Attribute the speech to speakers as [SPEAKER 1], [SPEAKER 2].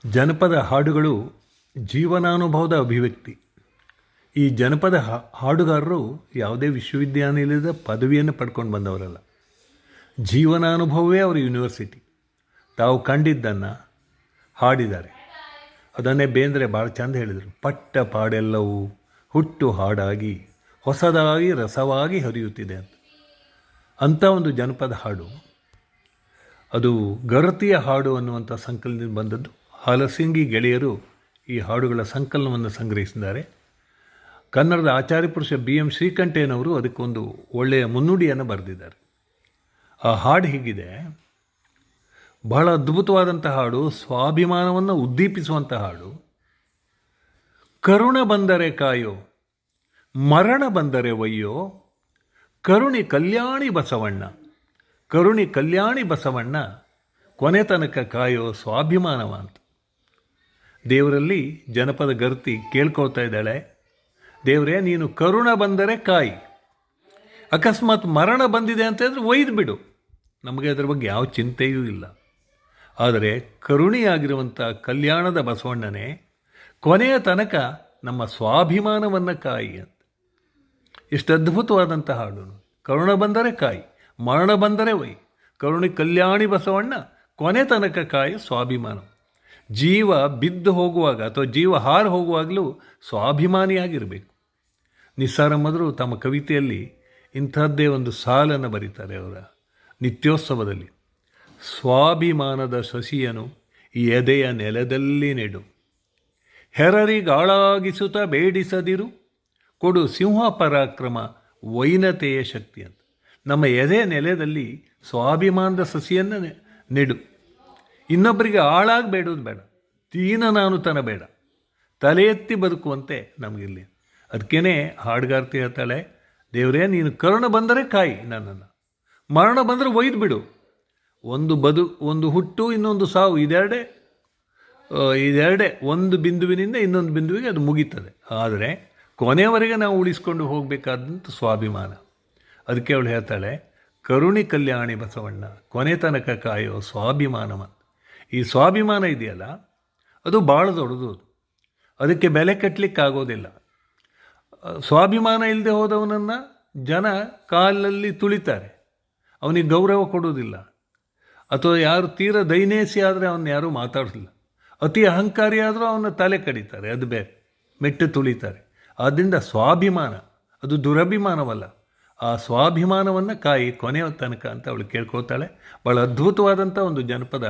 [SPEAKER 1] ಜನಪದ ಹಾಡುಗಳು ಜೀವನಾನುಭವದ ಅಭಿವ್ಯಕ್ತಿ. ಈ ಜನಪದ ಹಾಡುಗಾರರು ಯಾವುದೇ ವಿಶ್ವವಿದ್ಯಾನಿಲಯದ ಪದವಿಯನ್ನು ಪಡ್ಕೊಂಡು ಬಂದವರಲ್ಲ. ಜೀವನಾನುಭವವೇ ಅವರ ಯೂನಿವರ್ಸಿಟಿ. ತಾವು ಕಂಡಿದ್ದನ್ನು ಹಾಡಿದ್ದಾರೆ. ಅದನ್ನೇ ಬೇಂದ್ರೆ ಭಾಳ ಚಂದ ಹೇಳಿದರು. ಪಟ್ಟ ಪಾಡೆಲ್ಲವೂ ಹುಟ್ಟು ಹಾಡಾಗಿ ಹೊಸದಾಗಿ ರಸವಾಗಿ ಹರಿಯುತ್ತಿದೆ ಅಂತ. ಅಂಥ ಒಂದು ಜನಪದ ಹಾಡು ಅದು ಗರತಿಯ ಹಾಡು ಅನ್ನುವಂಥ ಸಂಕಲನದಿಂದ ಬಂದದ್ದು. ಹಲಸಿಂಗಿ ಗೆಳೆಯರು ಈ ಹಾಡುಗಳ ಸಂಕಲನವನ್ನು ಸಂಗ್ರಹಿಸಿದ್ದಾರೆ. ಕನ್ನಡದ ಆಚಾರ್ಯ ಪುರುಷ BM ಶ್ರೀಕಂಠಯ್ಯನವರು ಅದಕ್ಕೊಂದು ಒಳ್ಳೆಯ ಮುನ್ನುಡಿಯನ್ನು ಬರೆದಿದ್ದಾರೆ. ಆ ಹಾಡು ಹೀಗಿದೆ. ಬಹಳ ಅದ್ಭುತವಾದಂಥ ಹಾಡು, ಸ್ವಾಭಿಮಾನವನ್ನು ಉದ್ದೀಪಿಸುವಂಥ ಹಾಡು. ಕರುಣ ಬಂದರೆ ಕಾಯೋ, ಮರಣ ಬಂದರೆ ಒಯ್ಯೋ, ಕರುಣಿ ಕಲ್ಯಾಣಿ ಬಸವಣ್ಣ, ಕರುಣಿ ಕಲ್ಯಾಣಿ ಬಸವಣ್ಣ, ಕೊನೆ ತನಕ ಕಾಯೋ ಸ್ವಾಭಿಮಾನವ ಅಂತ. ದೇವರಲ್ಲಿ ಜನಪದ ಗರ್ತಿ ಕೇಳ್ಕೊಳ್ತಾ ಇದ್ದಾಳೆ, ದೇವರೇ ನೀನು ಕರುಣ ಬಂದರೆ ಕಾಯಿ, ಅಕಸ್ಮಾತ್ ಮರಣ ಬಂದಿದೆ ಅಂತ ಹೇಳಿದ್ರೆ ಒಯ್ದು ಬಿಡು, ನಮಗೆ ಅದರ ಬಗ್ಗೆ ಯಾವ ಚಿಂತೆಯೂ ಇಲ್ಲ. ಆದರೆ ಕರುಣಿಯಾಗಿರುವಂಥ ಕಲ್ಯಾಣದ ಬಸವಣ್ಣನೇ ಕೊನೆಯ ತನಕ ನಮ್ಮ ಸ್ವಾಭಿಮಾನವನ್ನು ಕಾಯಿ ಅಂತ. ಎಷ್ಟು ಅದ್ಭುತವಾದಂಥ ಹಾಡು. ಕರುಣ ಬಂದರೆ ಕಾಯಿ, ಮರಣ ಬಂದರೆ ಒಯ್, ಕರುಣಿ ಕಲ್ಯಾಣಿ ಬಸವಣ್ಣ, ಕೊನೆ ತನಕ ಕಾಯಿ ಸ್ವಾಭಿಮಾನ. ಜೀವ ಬಿದ್ದು ಹೋಗುವಾಗ ಅಥವಾ ಜೀವ ಹಾರು ಹೋಗುವಾಗಲೂ ಸ್ವಾಭಿಮಾನಿಯಾಗಿರಬೇಕು. ನಿಸ್ಸಾರಮ್ಮದರು ತಮ್ಮ ಕವಿತೆಯಲ್ಲಿ ಇಂಥದ್ದೇ ಒಂದು ಸಾಲನ್ನು ಬರೀತಾರೆ ಅವರ ನಿತ್ಯೋತ್ಸವದಲ್ಲಿ. ಸ್ವಾಭಿಮಾನದ ಸಸಿಯನು ಎದೆಯ ನೆಲದಲ್ಲಿ ನೆಡು, ಹೆರರಿಗಾಳಾಗಿಸುತ್ತ ಬೇಡಿಸದಿರು, ಕೊಡು ಸಿಂಹ ಪರಾಕ್ರಮ ವೈನತೆಯ ಶಕ್ತಿ ಅಂತ. ನಮ್ಮ ಎದೆಯ ನೆಲೆಯಲ್ಲಿ ಸ್ವಾಭಿಮಾನದ ಸಸಿಯನ್ನು ನೆಡು. ಇನ್ನೊಬ್ಬರಿಗೆ ಆಳಾಗಬೇಡೋದು ಬೇಡ, ದೀನ ನಾನು ತನ ಬೇಡ, ತಲೆ ಎತ್ತಿ ಬದುಕುವಂತೆ ನಮಗಿಲ್ಲಿ. ಅದಕ್ಕೇ ಹಾಡುಗಾರ್ತಿ ಹೇಳ್ತಾಳೆ, ದೇವರೇ ನೀನು ಕರುಣ ಬಂದರೆ ಕಾಯಿ ನನ್ನನ್ನು, ಮರಣ ಬಂದರೆ ಒಯ್ದು ಬಿಡು. ಒಂದು ಹುಟ್ಟು ಇನ್ನೊಂದು ಸಾವು, ಇದೆರಡೇ ಒಂದು ಬಿಂದುವಿನಿಂದ ಇನ್ನೊಂದು ಬಿಂದುವಿಗೆ ಅದು ಮುಗೀತದೆ. ಆದರೆ ಕೊನೆಯವರೆಗೆ ನಾವು ಉಳಿಸ್ಕೊಂಡು ಹೋಗಬೇಕಾದಂಥ ಸ್ವಾಭಿಮಾನ. ಅದಕ್ಕೆ ಅವಳು ಹೇಳ್ತಾಳೆ, ಕರುಣಿ ಕಲ್ಯಾಣಿ ಬಸವಣ್ಣ, ಕೊನೆ ತನಕ ಕಾಯೋ ಸ್ವಾಭಿಮಾನವ. ಈ ಸ್ವಾಭಿಮಾನ ಇದೆಯಲ್ಲ, ಅದು ಭಾಳ ದೊಡ್ಡದು. ಅದಕ್ಕೆ ಬೆಲೆ ಕಟ್ಟಲಿಕ್ಕಾಗೋದಿಲ್ಲ. ಸ್ವಾಭಿಮಾನ ಇಲ್ಲದೆ ಹೋದವನನ್ನು ಜನ ಕಾಲಲ್ಲಿ ತುಳಿತಾರೆ, ಅವನಿಗೆ ಗೌರವ ಕೊಡೋದಿಲ್ಲ. ಅಥವಾ ಯಾರು ತೀರ ದೈನೇಸಿ ಆದರೆ ಅವನ್ನ ಯಾರೂ ಮಾತಾಡೋದಿಲ್ಲ. ಅತಿ ಅಹಂಕಾರಿ ಆದರೂ ಅವನ ತಲೆ ಕಡಿತಾರೆ, ಅದು ಬೇರೆ, ಮೆಟ್ಟು ತುಳಿತಾರೆ. ಆದ್ದರಿಂದ ಸ್ವಾಭಿಮಾನ ಅದು ದುರಭಿಮಾನವಲ್ಲ. ಆ ಸ್ವಾಭಿಮಾನವನ್ನು ಕಾಯಿ ಕೊನೆಯ ತನಕ ಅಂತ ಅವಳು ಕೇಳ್ಕೊಳ್ತಾಳೆ. ಭಾಳ ಅದ್ಭುತವಾದಂಥ ಒಂದು ಜನಪದ